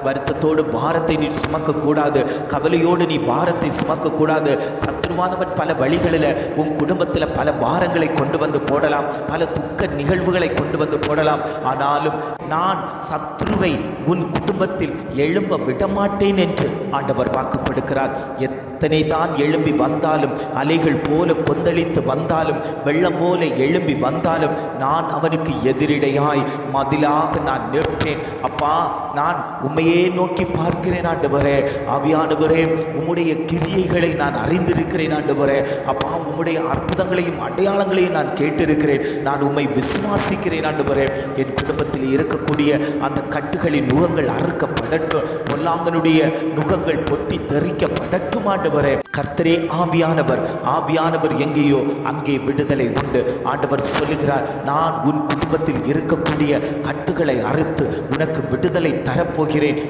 வருத்தத்தோடு பாரத்தை நீ சுமக்க கூடாது. கவலையோடு நீ பாரத்தை சுமக்க கூடாது. சத்ருவானவன் பல வழிகளில் உன் குடும்பத்தில் பல பாரங்களை கொண்டு வந்து போடலாம், பல துக்க நிகழ்வுகளை கொண்டு வந்து போடலாம். ஆனாலும் நான் சத்ருவை உன் குடும்பத்தில் எழும்ப விடமாட்டேன் என்று ஆண்டவர் வாக்கு கொடுக்கிறார். எத்தனை தான் எழும்பி வந்தாலும், அலைகள் போல கொந்தளித்து வந்தாலும், வெள்ளம் போல எழும்பி வந்தாலும், நான் அவனுக்கு எதிரிடையாய் மதிலாக நான் நிற்பேன். அப்பா, நான் உம்மையே நோக்கி பார்க்கிறேன் ஆண்டவரே. ஆவியானவரே, உம்முடைய கிரியைகளை நான் அறிந்திருக்கிறேன் ஆண்டவரே. அப்பா, உம்முடைய அற்புதங்களையும் அடையாளங்களையும் நான் கேட்டிருக்கிறேன். நான் உம்மை விசுவாசிக்கிறேன் ஆண்டவரே. என் குடும்பத்தில் இருக்கக்கூடிய அந்த கட்டுகளின் நுகங்கள் அறுக்கப்படட்டும், பொல்லாங்கனுடைய நுகங்கள் பொட்டி தெறிக்கப்படட்டும் ஆண்டவரே. கர்த்தரே ஆவியானவர், ஆவியானவர் எங்கேயோ அங்கே விடுதலை உண்டு. ஆண்டவர் சொல்லுகிறார், நான் உன் குடும்பத்தில் இருக்கக்கூடிய கட்டுகளை அறுத்து உனக்கு விடுதலை தரப்போகிறேன்.